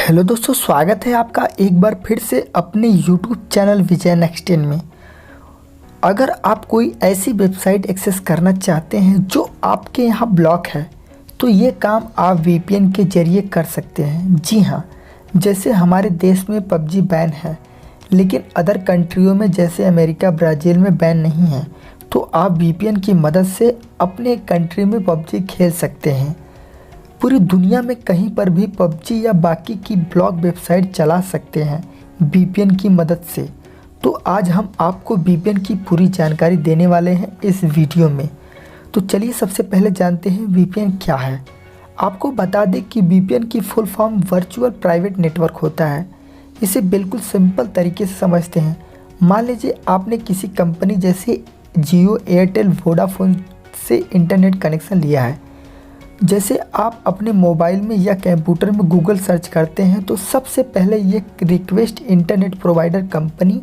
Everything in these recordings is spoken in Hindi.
हेलो दोस्तों, स्वागत है आपका एक बार फिर से अपने YouTube चैनल विजय नेक्स्ट 10 में। अगर आप कोई ऐसी वेबसाइट एक्सेस करना चाहते हैं जो आपके यहाँ ब्लॉक है तो ये काम आप VPN के ज़रिए कर सकते हैं। जी हाँ, जैसे हमारे देश में PUBG बैन है, लेकिन अदर कंट्रियों में जैसे अमेरिका, ब्राज़ील में बैन नहीं है, तो आप VPN की मदद से अपने कंट्री में PUBG खेल सकते हैं। पूरी दुनिया में कहीं पर भी PUBG या बाकी की ब्लॉग वेबसाइट चला सकते हैं VPN की मदद से। तो आज हम आपको VPN की पूरी जानकारी देने वाले हैं इस वीडियो में। तो चलिए सबसे पहले जानते हैं VPN क्या है। आपको बता दें कि VPN की full form virtual private network होता है। इसे बिल्कुल सिंपल तरीके से समझते हैं। मान लीजिए आपने किसी कंपनी जैसे जियो, एयरटेल, वोडाफोन से इंटरनेट कनेक्शन लिया है। जैसे आप अपने मोबाइल में या कंप्यूटर में गूगल सर्च करते हैं तो सबसे पहले ये रिक्वेस्ट इंटरनेट प्रोवाइडर कंपनी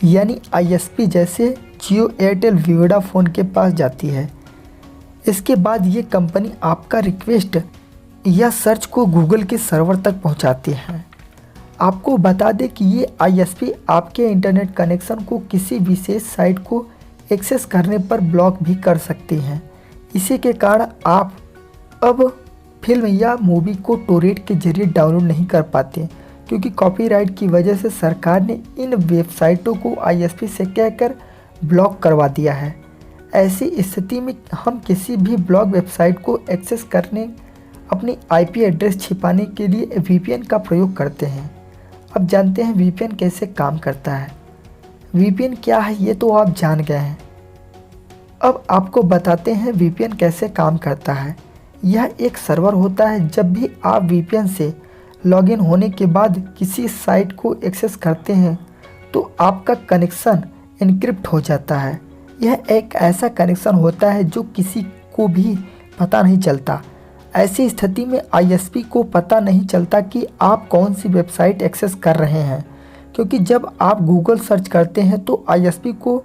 यानी ISP जैसे जियो, एयरटेल, वोडाफोन के पास जाती है। इसके बाद ये कंपनी आपका रिक्वेस्ट या सर्च को गूगल के सर्वर तक पहुंचाती है। आपको बता दें कि ये ISP आपके इंटरनेट कनेक्शन को किसी विशेष साइट को एक्सेस करने पर ब्लॉक भी कर सकती हैं। इसी के कारण आप अब फिल्म या मूवी को टोरेंट के जरिए डाउनलोड नहीं कर पाते, क्योंकि कॉपीराइट की वजह से सरकार ने इन वेबसाइटों को ISP से कहकर ब्लॉक करवा दिया है। ऐसी स्थिति में हम किसी भी ब्लॉग वेबसाइट को एक्सेस करने अपनी IP एड्रेस छिपाने के लिए VPN का प्रयोग करते हैं। अब जानते हैं VPN कैसे काम करता है। VPN क्या है ये तो आप जान गए हैं। अब आपको बताते हैं VPN कैसे काम करता है। यह एक सर्वर होता है। जब भी आप VPN से लॉगिन होने के बाद किसी साइट को एक्सेस करते हैं तो आपका कनेक्शन एन्क्रिप्ट हो जाता है। यह एक ऐसा कनेक्शन होता है जो किसी को भी पता नहीं चलता। ऐसी स्थिति में ISP को पता नहीं चलता कि आप कौन सी वेबसाइट एक्सेस कर रहे हैं, क्योंकि जब आप गूगल सर्च करते हैं तो ISP को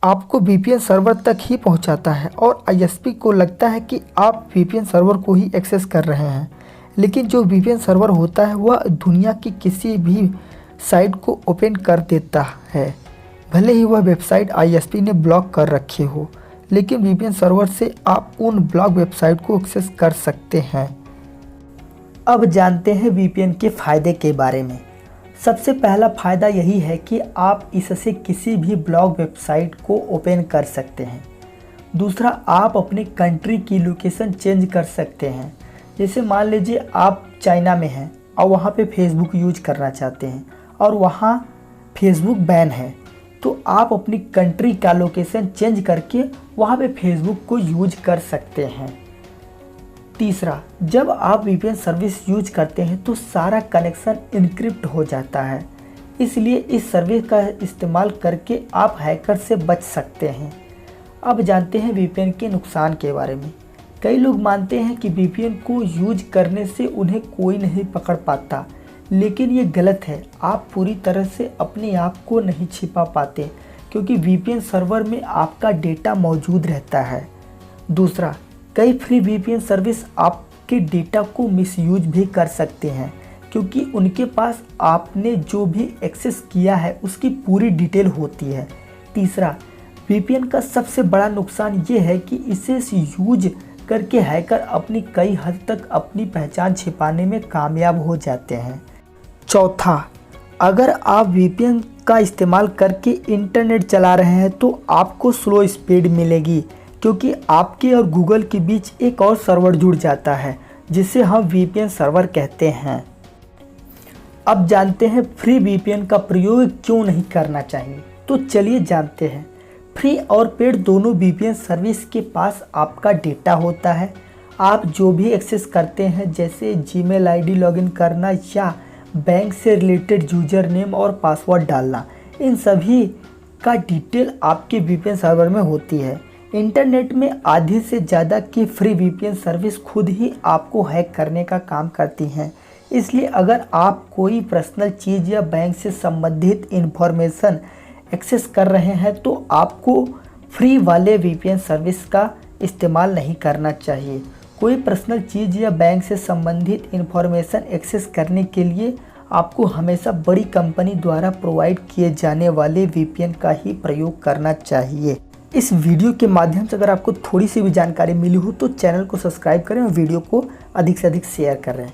आपको VPN सर्वर तक ही पहुंचाता है और ISP को लगता है कि आप VPN सर्वर को ही एक्सेस कर रहे हैं। लेकिन जो VPN सर्वर होता है वह दुनिया की किसी भी साइट को ओपन कर देता है, भले ही वह वेबसाइट ISP ने ब्लॉक कर रखी हो। लेकिन VPN सर्वर से आप उन ब्लॉक वेबसाइट को एक्सेस कर सकते हैं। अब जानते हैं VPN के फ़ायदे के बारे में। सबसे पहला फ़ायदा यही है कि आप इससे किसी भी ब्लॉग वेबसाइट को ओपन कर सकते हैं। दूसरा, आप अपने कंट्री की लोकेशन चेंज कर सकते हैं। जैसे मान लीजिए आप चाइना में हैं और वहाँ पे फेसबुक यूज करना चाहते हैं और वहाँ फेसबुक बैन है, तो आप अपनी कंट्री का लोकेशन चेंज करके वहाँ पे फेसबुक को यूज कर सकते हैं। तीसरा, जब आप VPN सर्विस यूज करते हैं तो सारा कनेक्शन एन्क्रिप्ट हो जाता है, इसलिए इस सर्विस का इस्तेमाल करके आप हैकर से बच सकते हैं। अब जानते हैं VPN के नुकसान के बारे में। कई लोग मानते हैं कि VPN को यूज करने से उन्हें कोई नहीं पकड़ पाता, लेकिन ये गलत है। आप पूरी तरह से अपने आप को नहीं छिपा पाते, क्योंकि VPN सर्वर में आपका डेटा मौजूद रहता है। दूसरा, कई फ्री VPN सर्विस आपके डेटा को मिसयूज भी कर सकते हैं, क्योंकि उनके पास आपने जो भी एक्सेस किया है उसकी पूरी डिटेल होती है। तीसरा, VPN का सबसे बड़ा नुकसान ये है कि इसे यूज करके हैकर अपनी कई हद तक अपनी पहचान छिपाने में कामयाब हो जाते हैं। चौथा, अगर आप VPN का इस्तेमाल करके इंटरनेट चला रहे हैं तो आपको स्लो स्पीड मिलेगी, क्योंकि आपके और गूगल के बीच एक और सर्वर जुड़ जाता है जिसे हम VPN सर्वर कहते हैं। अब जानते हैं फ्री VPN का प्रयोग क्यों नहीं करना चाहिए। तो चलिए जानते हैं। फ्री और पेड दोनों VPN सर्विस के पास आपका डेटा होता है। आप जो भी एक्सेस करते हैं, जैसे जीमेल ID लॉगिन करना या बैंक से रिलेटेड यूजर नेम और पासवर्ड डालना, इन सभी का डिटेल आपके VPN सर्वर में होती है। इंटरनेट में आधी से ज़्यादा की फ्री VPN सर्विस खुद ही आपको हैक करने का काम करती हैं। इसलिए अगर आप कोई पर्सनल चीज़ या बैंक से संबंधित इंफॉर्मेशन एक्सेस कर रहे हैं तो आपको फ्री वाले VPN सर्विस का इस्तेमाल नहीं करना चाहिए। कोई पर्सनल चीज़ या बैंक से संबंधित इन्फॉर्मेशन एक्सेस करने के लिए आपको हमेशा बड़ी कंपनी द्वारा प्रोवाइड किए जाने वाले VPN का ही प्रयोग करना चाहिए। इस वीडियो के माध्यम से अगर आपको थोड़ी सी भी जानकारी मिली हो तो चैनल को सब्सक्राइब करें और वीडियो को अधिक से अधिक शेयर करें।